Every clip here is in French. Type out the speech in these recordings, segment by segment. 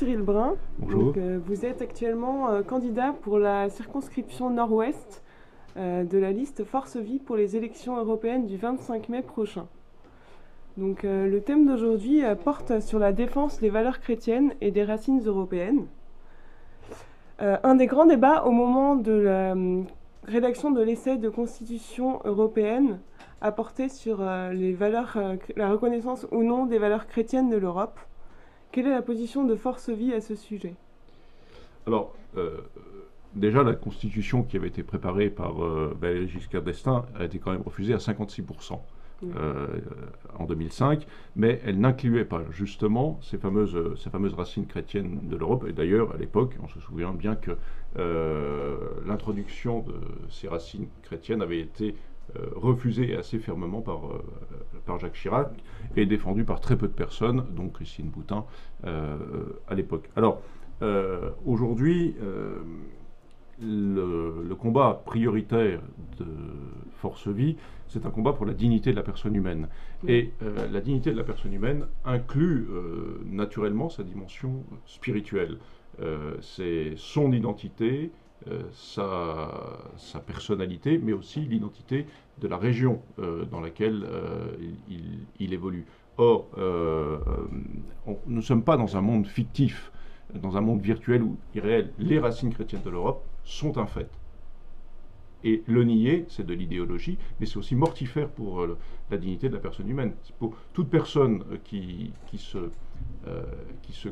Cyril Brun. Bonjour. Donc, vous êtes actuellement candidat pour la circonscription nord-ouest de la liste Force Vie pour les élections européennes du 25 mai prochain. Donc, le thème d'aujourd'hui porte sur la défense des valeurs chrétiennes et des racines européennes. Un des grands débats au moment de la rédaction de l'essai de constitution européenne a porté sur les valeurs, la reconnaissance ou non des valeurs chrétiennes de l'Europe. Quelle est la position de Force Vie à ce sujet? Alors, déjà, la constitution qui avait été préparée par Valéry Giscard d'Estaing a été quand même refusée à 56% en 2005, mais elle n'incluait pas justement ces fameuses racines chrétiennes de l'Europe. Et d'ailleurs, à l'époque, on se souvient bien que l'introduction de ces racines chrétiennes avait été refusée assez fermement par Jacques Chirac et défendue par très peu de personnes, dont Christine Boutin à l'époque. Alors, aujourd'hui, le combat prioritaire de Force Vie, c'est un combat pour la dignité de la personne humaine. Et la dignité de la personne humaine inclut naturellement sa dimension spirituelle. C'est son identité, sa personnalité, mais aussi l'identité de la région dans laquelle il évolue. Or, nous ne sommes pas dans un monde fictif, dans un monde virtuel ou irréel. Les racines chrétiennes de l'Europe sont un fait. Et le nier, c'est de l'idéologie, mais c'est aussi mortifère pour la dignité de la personne humaine. Pour toute personne qui se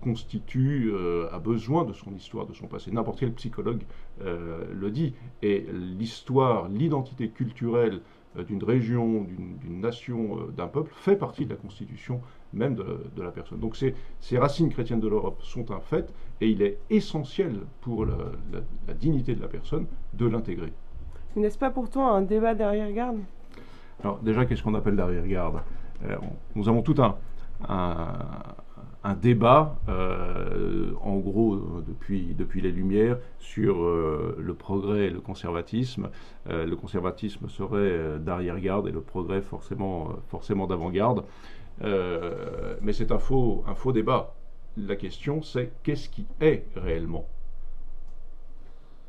constitue a besoin de son histoire, de son passé. N'importe quel psychologue le dit. Et l'histoire, l'identité culturelle d'une région, d'une nation, d'un peuple, fait partie de la constitution même de la personne. Donc ces racines chrétiennes de l'Europe sont un fait, et il est essentiel pour la dignité de la personne de l'intégrer. N'est-ce pas pourtant un débat d'arrière-garde? Alors déjà, qu'est-ce qu'on appelle d'arrière-garde? Nous avons tout un débat, en gros, depuis les Lumières, sur le progrès et le conservatisme. Le conservatisme serait d'arrière-garde et le progrès forcément d'avant-garde. Mais c'est un faux débat. La question, c'est qu'est-ce qui est réellement?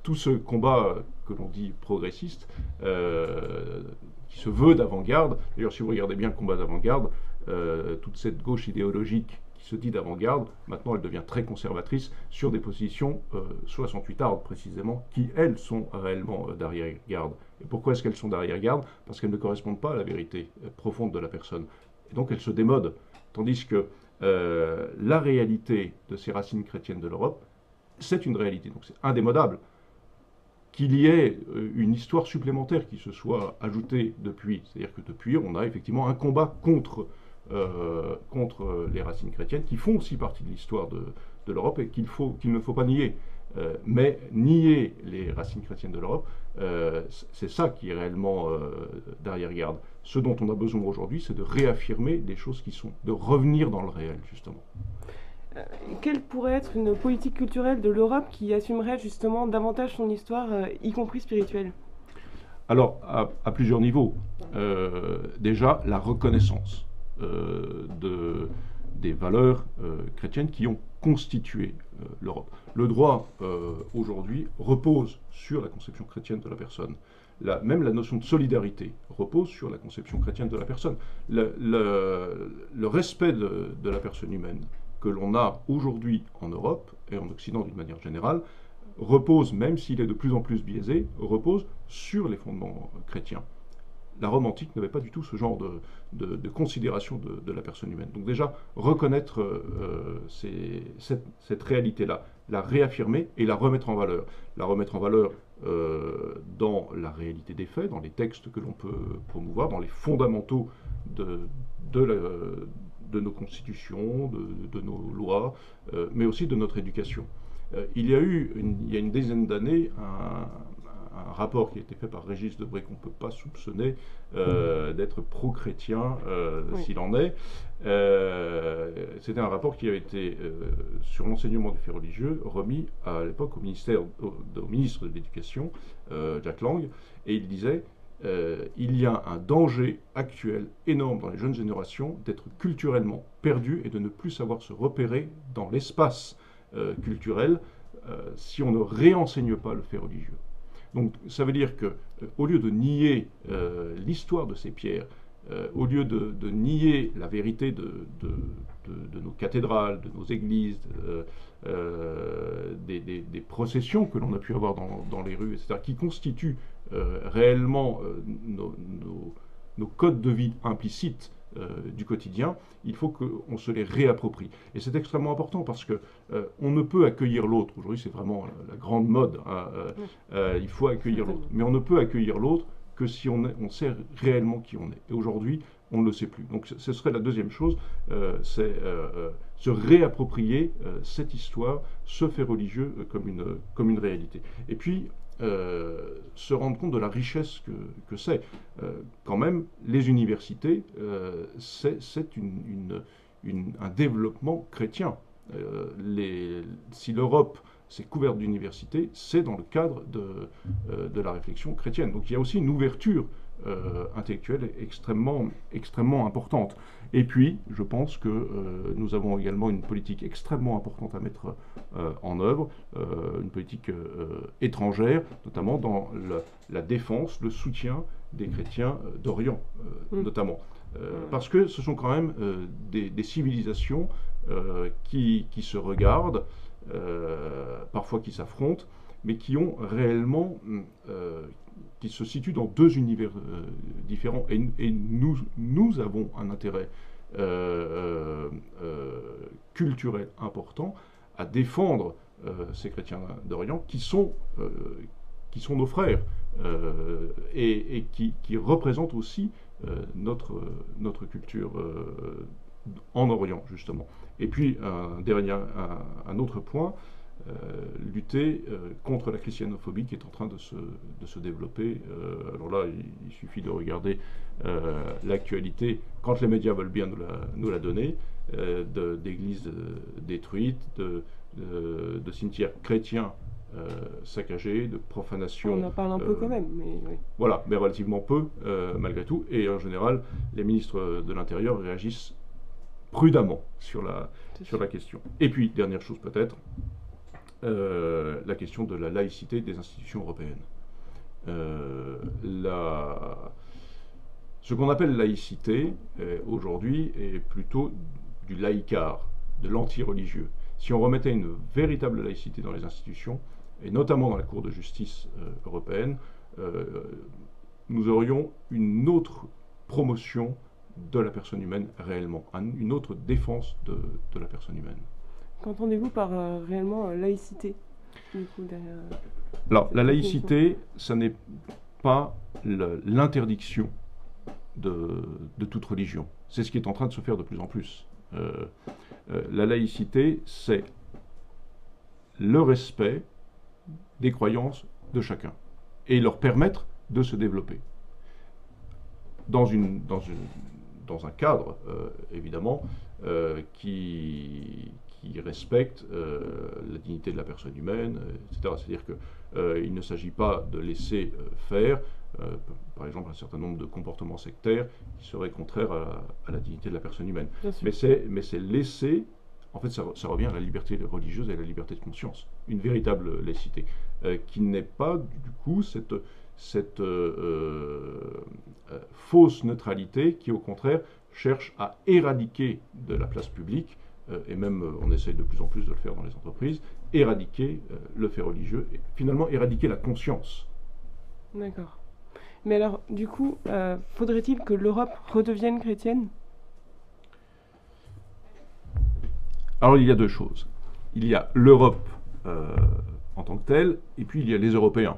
Tout ce combat que l'on dit progressiste, qui se veut d'avant-garde, d'ailleurs si vous regardez bien le combat d'avant-garde, toute cette gauche idéologique qui se dit d'avant-garde, maintenant elle devient très conservatrice sur des positions 68ardes précisément, qui elles sont réellement d'arrière-garde. Et pourquoi est-ce qu'elles sont d'arrière-garde? Parce qu'elles ne correspondent pas à la vérité profonde de la personne. Et donc elles se démodent. Tandis que la réalité de ces racines chrétiennes de l'Europe, c'est une réalité, donc c'est indémodable. Qu'il y ait une histoire supplémentaire qui se soit ajoutée depuis. C'est-à-dire que depuis, on a effectivement un combat contre les racines chrétiennes, qui font aussi partie de l'histoire de l'Europe et qu'il ne faut pas nier. Mais nier les racines chrétiennes de l'Europe, c'est ça qui est réellement d'arrière-garde. Ce dont on a besoin aujourd'hui, c'est de réaffirmer des choses qui sont, de revenir dans le réel, justement. Quelle pourrait être une politique culturelle de l'Europe qui assumerait justement davantage son histoire, y compris spirituelle? Alors, à plusieurs niveaux. Déjà, la reconnaissance des valeurs chrétiennes qui ont constitué l'Europe. Le droit, aujourd'hui, repose sur la conception chrétienne de la personne. Même la notion de solidarité repose sur la conception chrétienne de la personne. Le respect de la personne humaine que l'on a aujourd'hui en Europe et en Occident d'une manière générale, repose, même s'il est de plus en plus biaisé, repose sur les fondements chrétiens. La Rome antique n'avait pas du tout ce genre de considération de la personne humaine. Donc déjà, reconnaître cette réalité-là, la réaffirmer et la remettre en valeur. La remettre en valeur dans la réalité des faits, dans les textes que l'on peut promouvoir, dans les fondamentaux de nos constitutions, de nos lois, mais aussi de notre éducation. Il y a une dizaine d'années un rapport qui a été fait par Régis Debray, qu'on ne peut pas soupçonner d'être pro-chrétien, Oui. s'il en est. C'était un rapport qui avait été, sur l'enseignement des faits religieux, remis à l'époque au ministre de l'Éducation, Jack Lang, et il disait il y a un danger actuel énorme dans les jeunes générations d'être culturellement perdu et de ne plus savoir se repérer dans l'espace culturelle si on ne réenseigne pas le fait religieux. Donc ça veut dire que au lieu de nier l'histoire de ces pierres, au lieu de nier la vérité de nos cathédrales, de nos églises, des processions que l'on a pu avoir dans les rues, etc., qui constituent réellement nos codes de vie implicites du quotidien, il faut qu'on se les réapproprie. Et c'est extrêmement important parce que on ne peut accueillir l'autre. Aujourd'hui, c'est vraiment la grande mode. Hein, il faut accueillir l'autre. Mais on ne peut accueillir l'autre que si on sait réellement qui on est. Et aujourd'hui, on ne le sait plus. Donc ce serait la deuxième chose, c'est se réapproprier cette histoire, ce fait religieux comme une réalité. Et puis, se rendre compte de la richesse que c'est. Quand même, les universités, c'est un développement chrétien. Si l'Europe s'est couverte d'universités, c'est dans le cadre de la réflexion chrétienne. Donc il y a aussi une ouverture intellectuelle extrêmement importante. Et puis, je pense que nous avons également une politique extrêmement importante à mettre en œuvre, une politique étrangère, notamment dans la défense, le soutien des chrétiens d'Orient, notamment. Parce que ce sont quand même des civilisations qui se regardent, parfois qui s'affrontent, mais qui ont réellement, qui se situent dans deux univers différents. Et nous avons un intérêt culturel important à défendre ces chrétiens d'Orient qui sont nos frères et qui représentent aussi notre culture en Orient, justement. Et puis, un autre point, lutter contre la christianophobie qui est en train de se développer. Alors là, il suffit de regarder l'actualité, quand les médias veulent bien nous la donner, d'églises détruites, de cimetières chrétiens saccagés, de profanation. On en parle un peu quand même, mais oui. Voilà, mais relativement peu, malgré tout. Et en général, les ministres de l'Intérieur réagissent prudemment sur la question. Et puis, dernière chose peut-être, la question de la laïcité des institutions européennes. Ce qu'on appelle laïcité, aujourd'hui, est plutôt du laïcard, de l'anti-religieux. Si on remettait une véritable laïcité dans les institutions, et notamment dans la Cour de justice européenne, nous aurions une autre promotion de la personne humaine réellement, une autre défense de la personne humaine. Qu'entendez-vous par réellement laïcité du coup, Alors, la laïcité, ça n'est pas l'interdiction de toute religion. C'est ce qui est en train de se faire de plus en plus. La laïcité, c'est le respect des croyances de chacun et leur permettre de se développer. Dans un cadre, évidemment, qui respecte la dignité de la personne humaine, etc. C'est-à-dire qu'il ne s'agit pas de laisser faire, par exemple, un certain nombre de comportements sectaires qui seraient contraires à la dignité de la personne humaine. Mais c'est laisser, en fait, ça revient à la liberté religieuse et à la liberté de conscience, une véritable laïcité, qui n'est pas, du coup, cette fausse neutralité qui, au contraire, cherche à éradiquer de la place publique, et même on essaye de plus en plus de le faire dans les entreprises, éradiquer le fait religieux, et finalement éradiquer la conscience. D'accord. Mais alors, du coup, faudrait-il que l'Europe redevienne chrétienne ? Alors il y a deux choses. Il y a l'Europe en tant que telle, et puis il y a les Européens.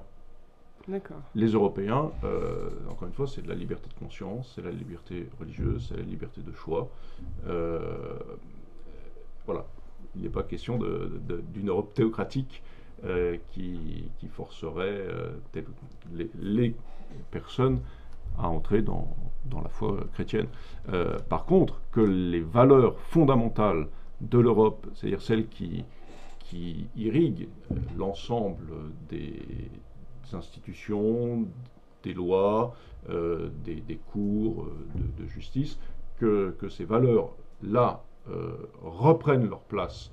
D'accord. Les Européens, encore une fois, c'est de la liberté de conscience, c'est la liberté religieuse, c'est la liberté de choix. Voilà. Il n'est pas question d'une Europe théocratique qui forcerait les personnes à entrer dans la foi chrétienne. Par contre, que les valeurs fondamentales de l'Europe, c'est-à-dire celles qui irriguent l'ensemble des institutions, des lois, des cours de justice, que ces valeurs-là reprennent leur place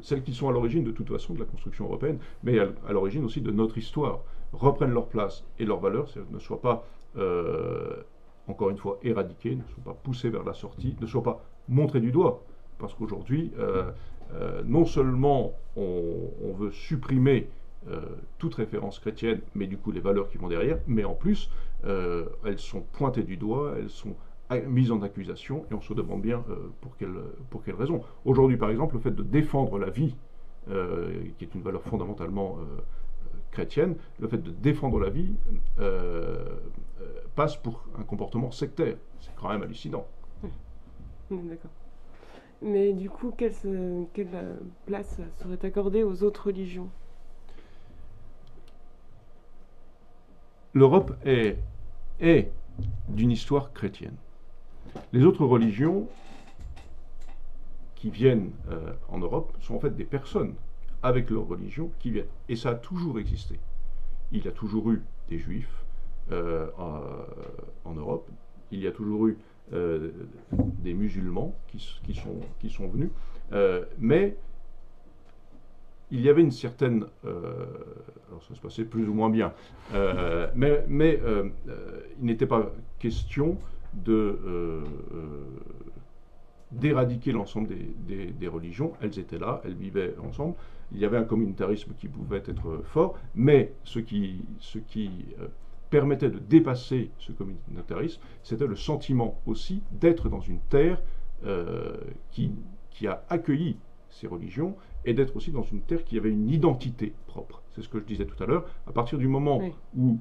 celles qui sont à l'origine de toute façon de la construction européenne, mais à l'origine aussi de notre histoire, reprennent leur place et leurs valeurs, ne soient pas, encore une fois, éradiquées, ne soient pas poussées vers la sortie, ne soient pas montrées du doigt. Parce qu'aujourd'hui, non seulement on veut supprimer toute référence chrétienne, mais du coup les valeurs qui vont derrière, mais en plus, elles sont pointées du doigt, elles sont mises en accusation, et on se demande bien pour quelle raison. Aujourd'hui, par exemple, le fait de défendre la vie, qui est une valeur fondamentalement chrétienne, le fait de défendre la vie passe pour un comportement sectaire. C'est quand même hallucinant. D'accord. Mais du coup, quelle place serait accordée aux autres religions? L'Europe est d'une histoire chrétienne. Les autres religions qui viennent en Europe sont en fait des personnes avec leur religion qui viennent. Et ça a toujours existé. Il y a toujours eu des juifs en Europe. Il y a toujours eu des musulmans qui sont venus. Mais il y avait une certaine... alors ça se passait plus ou moins bien. Mais il n'était pas question d'éradiquer l'ensemble des religions. Elles étaient là, elles vivaient ensemble. Il y avait un communautarisme qui pouvait être fort, mais ce qui permettait de dépasser ce communautarisme, c'était le sentiment aussi d'être dans une terre qui a accueilli ces religions, et d'être aussi dans une terre qui avait une identité propre. C'est ce que je disais tout à l'heure. À partir du moment où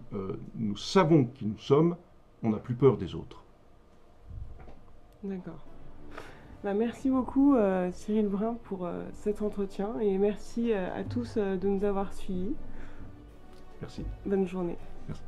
nous savons qui nous sommes, on n'a plus peur des autres. D'accord. Merci beaucoup Cyril Brun pour cet entretien, et merci à tous de nous avoir suivis. Merci. Bonne journée. Merci.